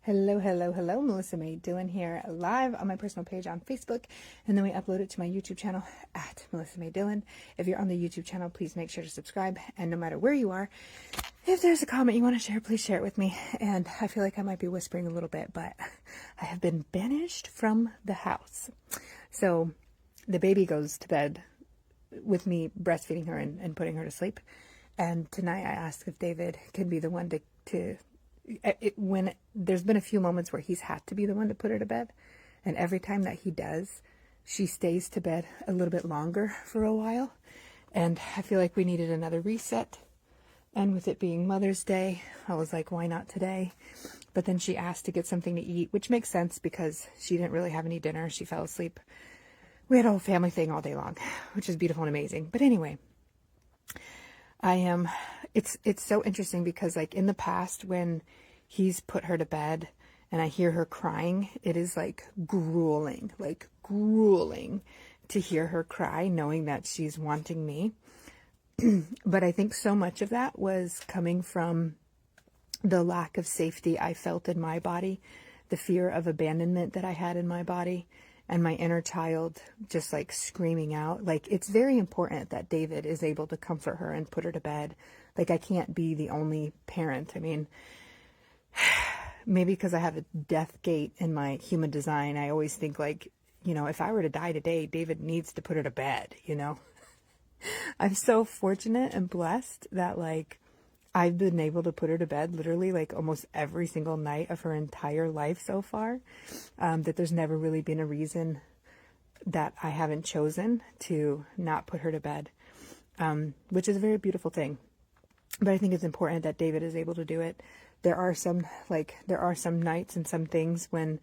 Hello, hello, hello. Melissa May Dillon here, live on my personal page on Facebook, and then we upload it to my YouTube channel at Melissa May Dillon. If you're on the YouTube channel, please make sure to subscribe, and no matter where you are, if there's a comment you want to share, please share it with me. And I feel like I might be whispering a little bit, but I have been banished from the house. So the baby goes to bed with me breastfeeding her and putting her to sleep. And tonight I asked if David could be the one when there's been a few moments where he's had to be the one to put her to bed, and every time that he does, she stays to bed a little bit longer for a while, and I feel like we needed another reset. And with it being Mother's Day, I was like, why not today? But then she asked to get something to eat, which makes sense because she didn't really have any dinner. She fell asleep. We had a whole family thing all day long, which is beautiful and amazing. But anyway, it's so interesting because like in the past when he's put her to bed and I hear her crying, it is like grueling to hear her cry, knowing that she's wanting me. But I think so much of that was coming from the lack of safety I felt in my body, the fear of abandonment that I had in my body, and my inner child just like screaming out. Like, it's very important that David is able to comfort her and put her to bed. Like, I can't be the only parent. I mean, maybe because I have a death gate in my human design, I always think like, if I were to die today, David needs to put her to bed, I'm so fortunate and blessed that like I've been able to put her to bed literally like almost every single night of her entire life so far, that there's never really been a reason that I haven't chosen to not put her to bed, which is a very beautiful thing. But I think it's important that David is able to do it. There are some nights and some things when,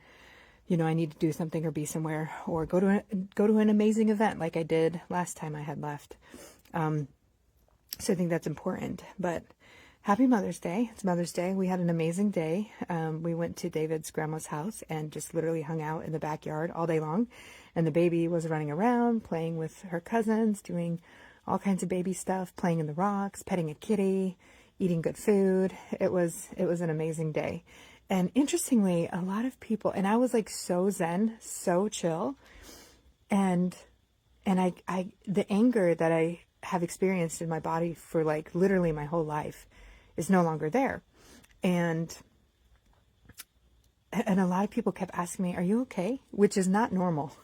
I need to do something or be somewhere or go to an amazing event like I did last time I had left. So I think that's important. But happy Mother's Day. It's Mother's Day. We had an amazing day. We went to David's grandma's house and just literally hung out in the backyard all day long. And the baby was running around, playing with her cousins, doing all kinds of baby stuff, playing in the rocks, petting a kitty, eating good food. It was an amazing day. And interestingly, a lot of people, and I was like so zen, so chill. And the anger that I have experienced in my body for like literally my whole life is no longer there. And a lot of people kept asking me, are you okay? Which is not normal.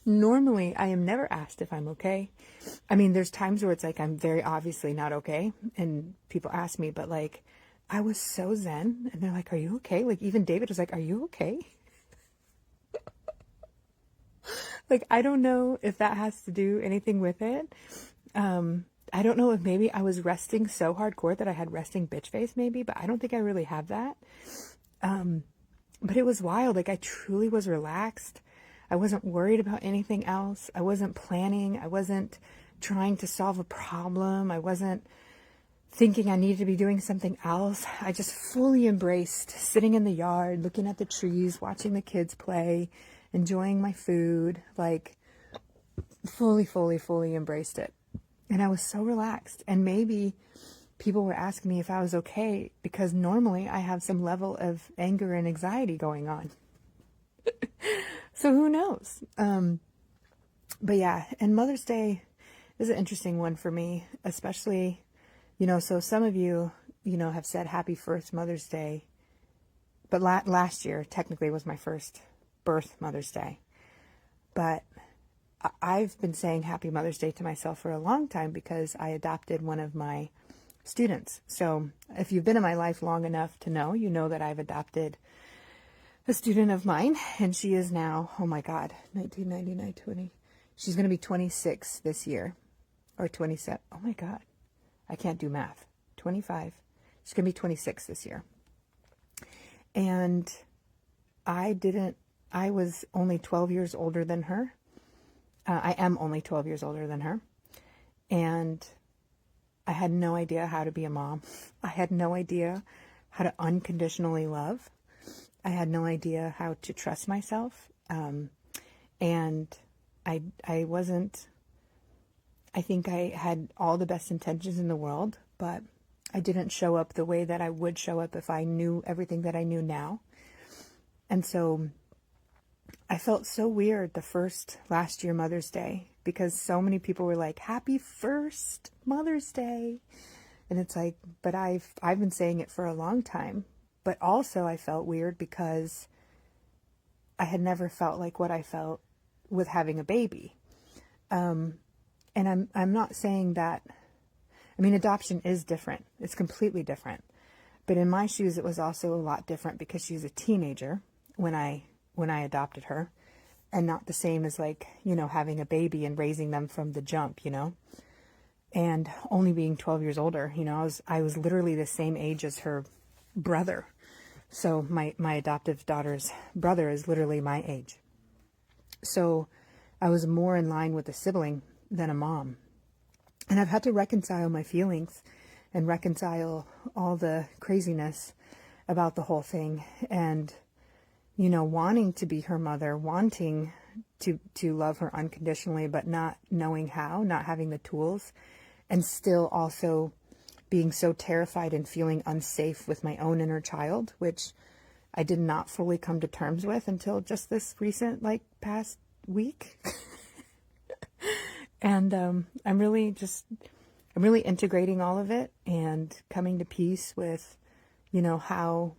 Normally, I am never asked if I'm okay. I mean, there's times where it's like I'm very obviously not okay, and people ask me, but like, I was so zen, and they're like, are you okay? Like, even David was like, are you okay? Like, I don't know if that has to do anything with it. I don't know if maybe I was resting so hardcore that I had resting bitch face maybe, but I don't think I really have that. But it was wild. Like, I truly was relaxed. I wasn't worried about anything else. I wasn't planning. I wasn't trying to solve a problem. I wasn't thinking I needed to be doing something else. I just fully embraced sitting in the yard, looking at the trees, watching the kids play, enjoying my food, like fully embraced it. And I was so relaxed. And maybe people were asking me if I was okay because normally I have some level of anger and anxiety going on. So who knows? But yeah, and Mother's Day is an interesting one for me, especially, so some of you, have said happy first Mother's Day, but last year technically was my first birth Mother's Day. But I've been saying happy Mother's Day to myself for a long time because I adopted one of my students. So if you've been in my life long enough to know, that I've adopted a student of mine, and she is now, oh my God, 1999, 20. She's going to be 26 this year, or 27. Oh my God, I can't do math. 25. She's going to be 26 this year. And I was only 12 years older than her. I am only 12 years older than her. And I had no idea how to be a mom. I had no idea how to unconditionally love. I had no idea how to trust myself. And I think I had all the best intentions in the world, but I didn't show up the way that I would show up if I knew everything that I knew now. And so I felt so weird last year Mother's Day, because so many people were like, happy first Mother's Day. And it's like, but I've been saying it for a long time. But also I felt weird because I had never felt like what I felt with having a baby. And I'm not saying that, I mean, adoption is different. It's completely different. But in my shoes, it was also a lot different because she was a teenager when I adopted her, and not the same as like, having a baby and raising them from the jump, and only being 12 years older. I was literally the same age as her brother. So my adoptive daughter's brother is literally my age. So I was more in line with a sibling than a mom. And I've had to reconcile my feelings and reconcile all the craziness about the whole thing. And, wanting to be her mother, wanting to love her unconditionally, but not knowing how, not having the tools, and still also being so terrified and feeling unsafe with my own inner child, which I did not fully come to terms with until just this recent, past week. And I'm really integrating all of it and coming to peace with, how,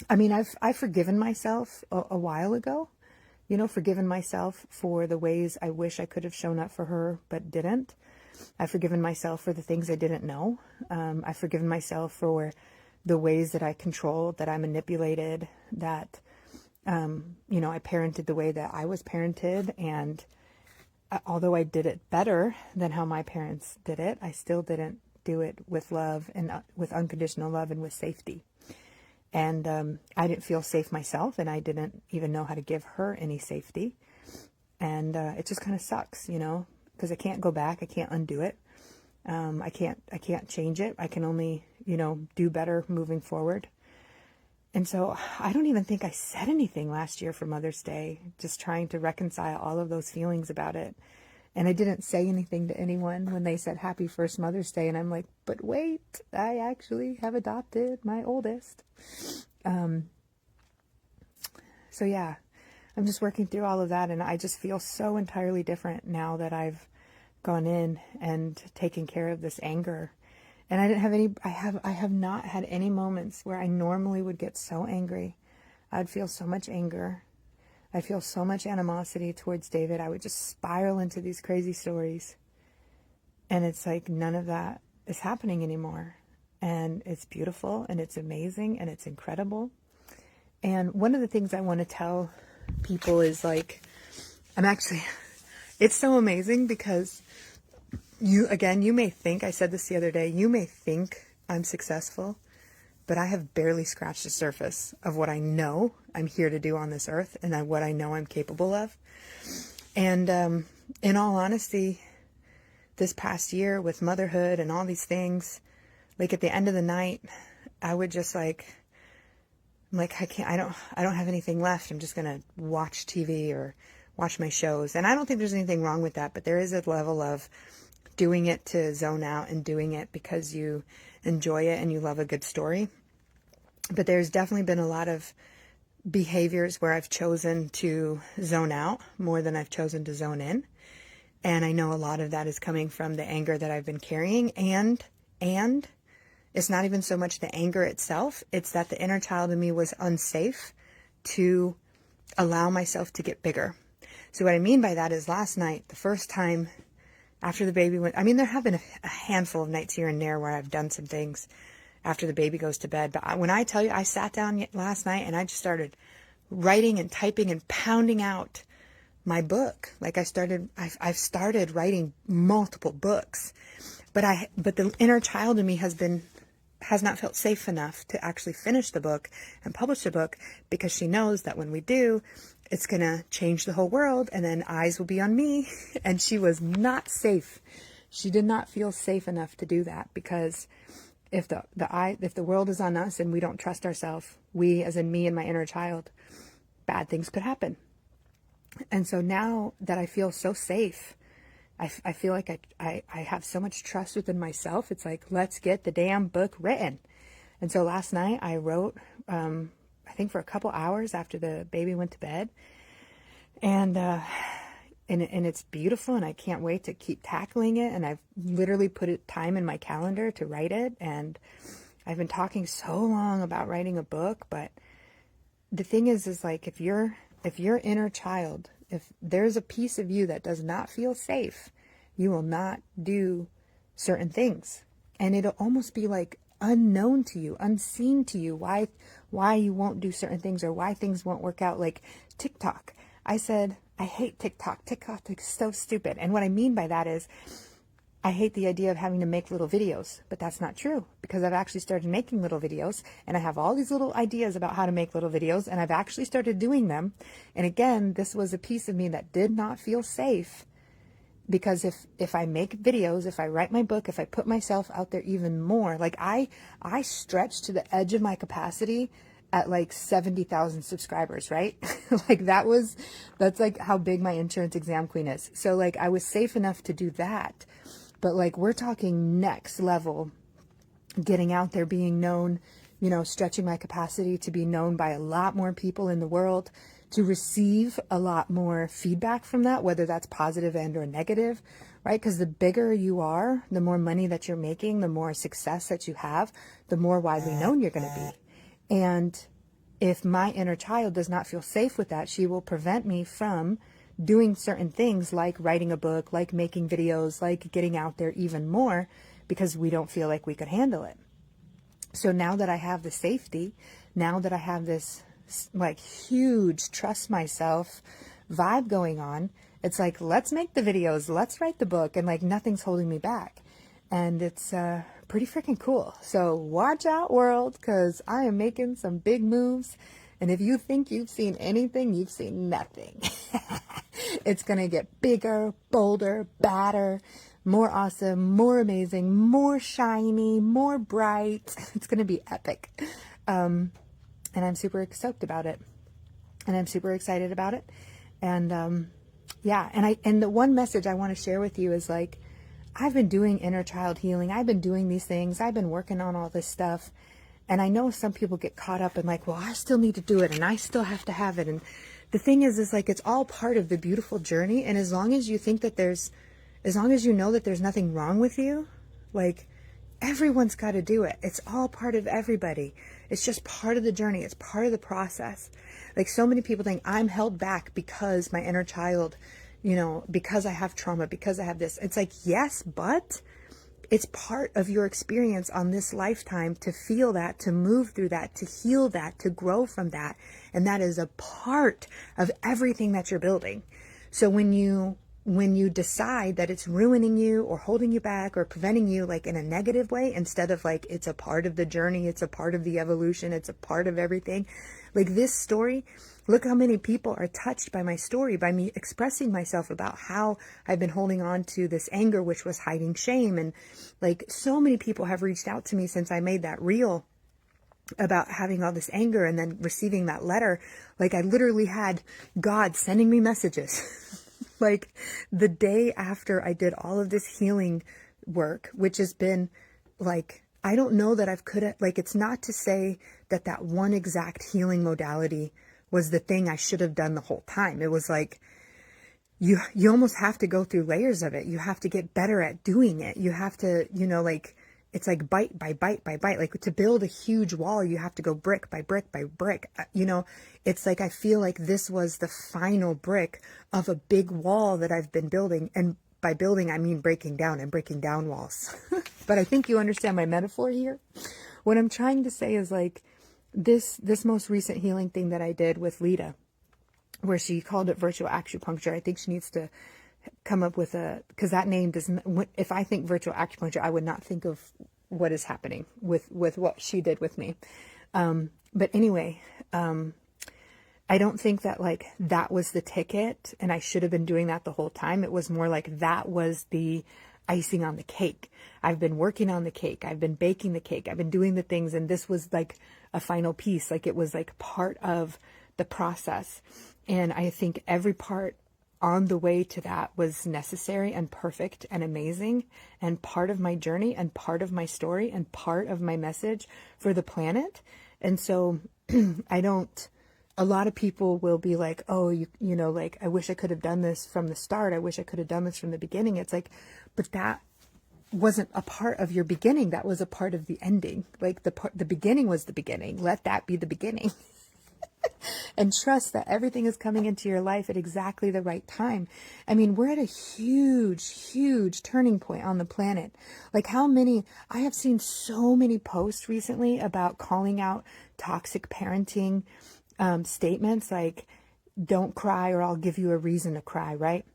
I've forgiven myself a while ago, forgiven myself for the ways I wish I could have shown up for her, but didn't. I've forgiven myself for the things I didn't know. I've forgiven myself for the ways that I controlled, that I manipulated, that, I parented the way that I was parented. And although I did it better than how my parents did it, I still didn't do it with love and with unconditional love and with safety. And I didn't feel safe myself, and I didn't even know how to give her any safety. And it just kind of sucks, because I can't go back. I can't undo it. I can't change it. I can only, do better moving forward. And so I don't even think I said anything last year for Mother's Day, just trying to reconcile all of those feelings about it. And I didn't say anything to anyone when they said happy first Mother's Day. And I'm like, but wait, I actually have adopted my oldest. So yeah, I'm just working through all of that. And I just feel so entirely different now that I've gone in and taken care of this anger. And I have not had any moments where I normally would get so angry. I'd feel so much anger. I'd feel so much animosity towards David. I would just spiral into these crazy stories. And it's like none of that is happening anymore. And it's beautiful and it's amazing and it's incredible. And one of the things I want to tell people is it's so amazing because you may think, I said this the other day, you may think I'm successful, but I have barely scratched the surface of what I know I'm here to do on this earth and what I know I'm capable of. And in all honesty, this past year with motherhood and all these things, at the end of the night, I would just I don't have anything left. I'm just going to watch TV or watch my shows. And I don't think there's anything wrong with that, but there is a level of doing it to zone out and doing it because you enjoy it and you love a good story. But there's definitely been a lot of behaviors where I've chosen to zone out more than I've chosen to zone in. And I know a lot of that is coming from the anger that I've been carrying. And it's not even so much the anger itself. It's that the inner child in me was unsafe to allow myself to get bigger. So what I mean by that is last night, the first time after the baby went, there have been a handful of nights here and there where I've done some things after the baby goes to bed. But when I tell you, I sat down last night and I just started writing and typing and pounding out my book. I've started writing multiple books, but the inner child in me has not felt safe enough to actually finish the book and publish the book, because she knows that when we do, it's going to change the whole world and then eyes will be on me. And she was not safe. She did not feel safe enough to do that, because if the world is on us and we don't trust ourselves, we, as in me and my inner child, bad things could happen. And so now that I feel so safe, I feel like I have so much trust within myself. It's like, let's get the damn book written. And so last night I wrote, I think for a couple hours after the baby went to bed, and it's beautiful, and I can't wait to keep tackling it. And I've literally put it time in my calendar to write it. And I've been talking so long about writing a book, but the thing is like, if your inner child, if there's a piece of you that does not feel safe, you will not do certain things. And it'll almost be like unknown to you, unseen to you, why you won't do certain things or why things won't work out. Like TikTok. I said, I hate TikTok. TikTok is so stupid. And what I mean by that is, I hate the idea of having to make little videos, but that's not true, because I've actually started making little videos, and I have all these little ideas about how to make little videos, and I've actually started doing them. And again, this was a piece of me that did not feel safe, because if I make videos, if I write my book, if I put myself out there even more, like I stretch to the edge of my capacity at like 70,000 subscribers, right? Like that's like how big my insurance exam queen is. So like I was safe enough to do that. But like, we're talking next level, getting out there, being known, stretching my capacity to be known by a lot more people in the world, to receive a lot more feedback from that, whether that's positive and or negative, right? Because the bigger you are, the more money that you're making, the more success that you have, the more widely known you're going to be. And if my inner child does not feel safe with that, she will prevent me from doing certain things, like writing a book, like making videos, like getting out there even more, because we don't feel like we could handle it. So now that I have the safety, now that I have this like huge trust myself vibe going on, it's like, let's make the videos, let's write the book, and like nothing's holding me back. And it's pretty freaking cool. So watch out, world, because I am making some big moves. And if you think you've seen anything, you've seen nothing. It's going to get bigger, bolder, badder, more awesome, more amazing, more shiny, more bright. It's going to be epic. And I'm super stoked about it. And I'm super excited about it. And yeah, and the one message I want to share with you is like, I've been doing inner child healing. I've been doing these things. I've been working on all this stuff. And I know some people get caught up in like, well, I still need to do it, and I still have to have it. And the thing is like, it's all part of the beautiful journey. And as long as you think that as long as you know that there's nothing wrong with you, like everyone's got to do it. It's all part of everybody. It's just part of the journey. It's part of the process. Like so many people think I'm held back because my inner child, because I have trauma, because I have this. It's like, yes, but it's part of your experience on this lifetime to feel that, to move through that, to heal that, to grow from that. And that is a part of everything that you're building. So when you decide that it's ruining you or holding you back or preventing you like in a negative way, instead of like, it's a part of the journey, it's a part of the evolution, it's a part of everything. Like this story, look how many people are touched by my story, by me expressing myself about how I've been holding on to this anger, which was hiding shame. And like so many people have reached out to me since I made that reel about having all this anger and then receiving that letter. Like I literally had God sending me messages like the day after I did all of this healing work, which has been like, I don't know that it's not to say that that one exact healing modality was the thing I should have done the whole time. It was like, you almost have to go through layers of it. You have to get better at doing it. You have to, like, it's like bite by bite by bite. Like to build a huge wall, you have to go brick by brick by brick. It's like, I feel like this was the final brick of a big wall that I've been building. And by building, I mean breaking down walls. But I think you understand my metaphor here. What I'm trying to say is like this most recent healing thing that I did with Lita, where she called it virtual acupuncture. I think she needs to come up with because that name doesn't, if I think virtual acupuncture, I would not think of what is happening with what she did with me. But anyway, I don't think that like that was the ticket and I should have been doing that the whole time. It was more like that was the icing on the cake. I've been working on the cake. I've been baking the cake. I've been doing the things. And this was like a final piece. Like it was like part of the process. And I think every part on the way to that was necessary and perfect and amazing and part of my journey and part of my story and part of my message for the planet. And so a lot of people will be like, oh, you know, like, I wish I could have done this from the start. I wish I could have done this from the beginning. It's like, but that wasn't a part of your beginning. That was a part of the ending. Like the beginning was the beginning. Let that be the beginning. And trust that everything is coming into your life at exactly the right time. I mean, we're at a huge, huge turning point on the planet. Like I have seen so many posts recently about calling out toxic parenting statements like, don't cry or I'll give you a reason to cry, right?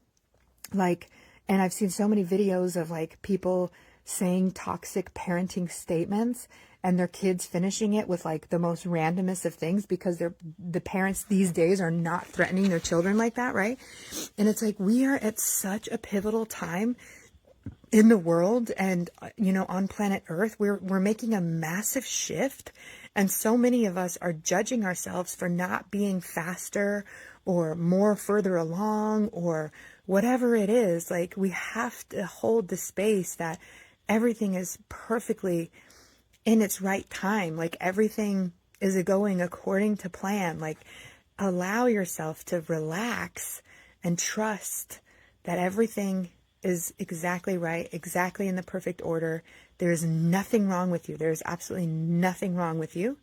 Like, and I've seen so many videos of like people saying toxic parenting statements and their kids finishing it with like the most randomest of things because the parents these days are not threatening their children like that, right? And it's like, we are at such a pivotal time in the world and, you know, on planet Earth, we're making a massive shift. And so many of us are judging ourselves for not being faster or more further along or whatever it is. Like, we have to hold the space that everything is perfectly in its right time. Like, everything is going according to plan. Like, allow yourself to relax and trust that everything is exactly right, exactly in the perfect order. There is nothing wrong with you. There is absolutely nothing wrong with you.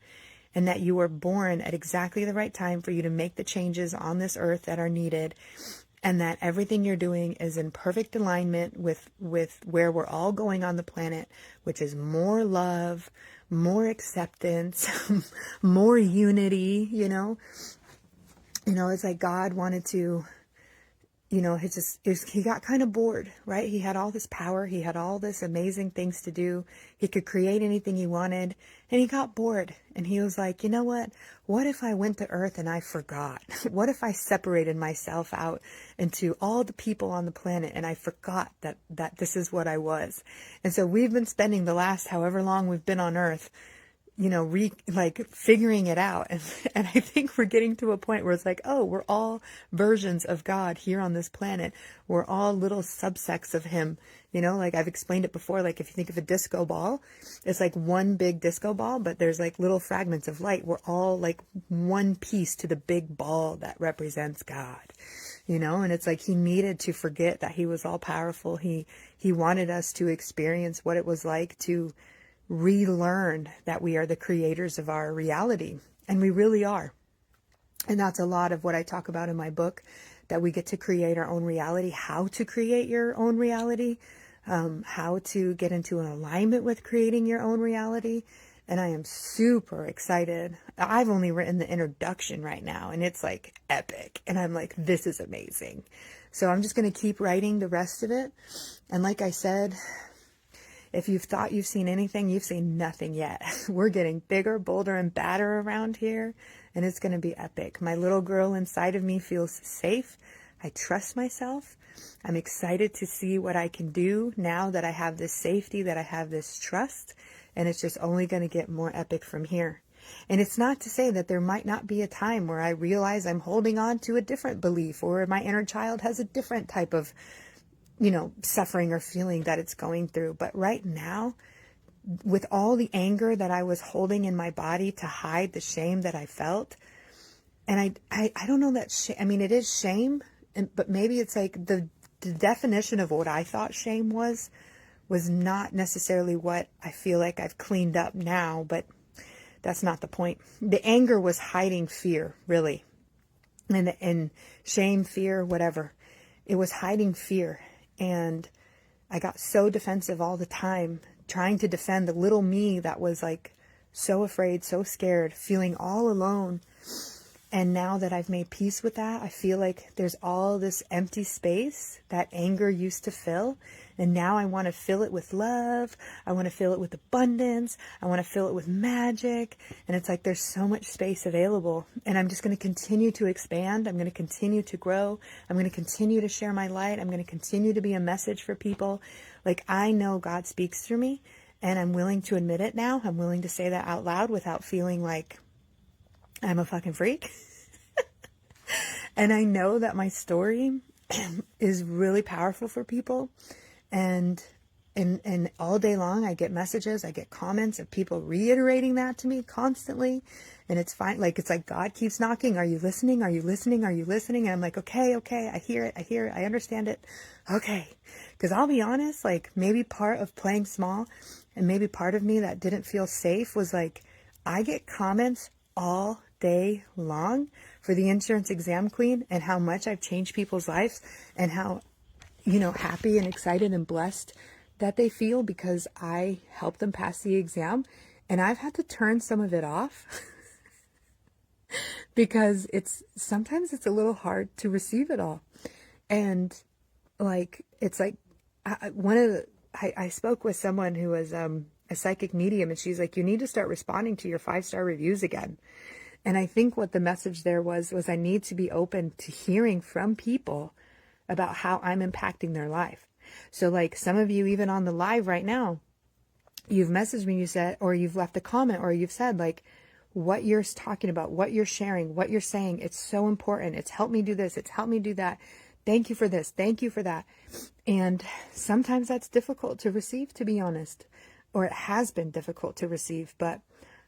And that you were born at exactly the right time for you to make the changes on this earth that are needed. And that everything you're doing is in perfect alignment with where we're all going on the planet, which is more love, more acceptance, more unity, you know. You know, it's like God wanted to, you know, he got kind of bored, right? He had all this power. He had all this amazing things to do. He could create anything he wanted, and he got bored. And he was like, you know what? What if I went to Earth and I forgot? What if I separated myself out into all the people on the planet and I forgot that this is what I was? And so we've been spending the last however long we've been on Earth, you know, figuring it out. And I think we're getting to a point where it's like, oh, we're all versions of God here on this planet. We're all little subsects of him. You know, like I've explained it before, like if you think of a disco ball, it's like one big disco ball, but there's like little fragments of light. We're all like one piece to the big ball that represents God, you know, and it's like he needed to forget that he was all powerful. He wanted us to experience what it was like to relearn that we are the creators of our reality. And we really are. And that's a lot of what I talk about in my book, that we get to create our own reality, how to create your own reality, how to get into an alignment with creating your own reality. And I am super excited. I've only written the introduction right now, and it's like epic. And I'm like, this is amazing. So I'm just going to keep writing the rest of it. And like I said, if you've thought you've seen anything, you've seen nothing yet. We're getting bigger, bolder, and badder around here, and it's going to be epic. My little girl inside of me feels safe. I trust myself. I'm excited to see what I can do now that I have this safety, that I have this trust, and it's just only going to get more epic from here. And it's not to say that there might not be a time where I realize I'm holding on to a different belief, or my inner child has a different type of, you know, suffering or feeling that it's going through. But right now, with all the anger that I was holding in my body to hide the shame that I felt, and I don't know that shame, I mean, it is shame, but maybe it's like the definition of what I thought shame was not necessarily what I feel like I've cleaned up now, but that's not the point. The anger was hiding fear, really. And shame, fear, whatever. It was hiding fear. And I got so defensive all the time, trying to defend the little me that was like so afraid, so scared, feeling all alone. And now that I've made peace with that, I feel like there's all this empty space that anger used to fill. And now I want to fill it with love. I want to fill it with abundance. I want to fill it with magic. And it's like there's so much space available. And I'm just going to continue to expand. I'm going to continue to grow. I'm going to continue to share my light. I'm going to continue to be a message for people. Like, I know God speaks through me, and I'm willing to admit it now. I'm willing to say that out loud without feeling like I'm a fucking freak. And I know that my story is really powerful for people. And all day long, I get messages, I get comments of people reiterating that to me constantly. And it's fine. Like, it's like God keeps knocking. Are you listening? Are you listening? Are you listening? And I'm like, okay, I hear it. I understand it. Okay. Because I'll be honest, like, maybe part of playing small and maybe part of me that didn't feel safe was like, I get comments all day long for the insurance exam queen and how much I've changed people's lives and how, happy and excited and blessed that they feel because I helped them pass the exam. And I've had to turn some of it off because sometimes it's a little hard to receive it all. And like, it's like I spoke with someone who was a psychic medium, and she's like, you need to start responding to your 5-star reviews again. And I think what the message there was I need to be open to hearing from people about how I'm impacting their life. So like some of you, even on the live right now, you've messaged me, you said, or you've left a comment, or you've said like what you're talking about, what you're sharing, what you're saying. It's so important. It's helped me do this. It's helped me do that. Thank you for this. Thank you for that. And sometimes that's difficult to receive, to be honest, or it has been difficult to receive, but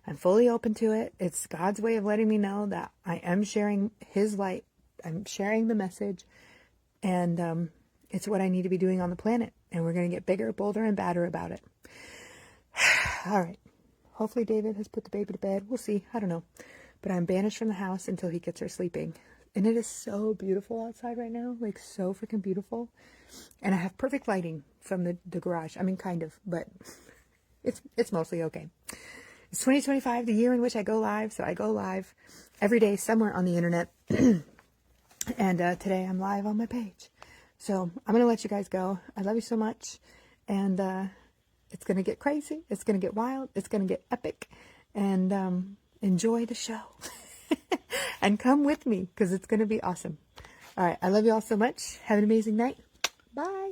I'm fully open to it. It's God's way of letting me know that I am sharing his light. I'm sharing the message, and it's what I need to be doing on the planet. And we're going to get bigger, bolder, and badder about it. All right. Hopefully David has put the baby to bed. We'll see. I don't know. But I'm banished from the house until he gets her sleeping. And it is so beautiful outside right now. Like, so freaking beautiful. And I have perfect lighting from the garage. I mean, kind of. But it's mostly okay. It's 2025, the year in which I go live. So I go live every day somewhere on the internet. And today I'm live on my page. So I'm going to let you guys go. I love you so much. And it's going to get crazy. It's going to get wild. It's going to get epic. And enjoy the show. And come with me because it's going to be awesome. All right. I love you all so much. Have an amazing night. Bye.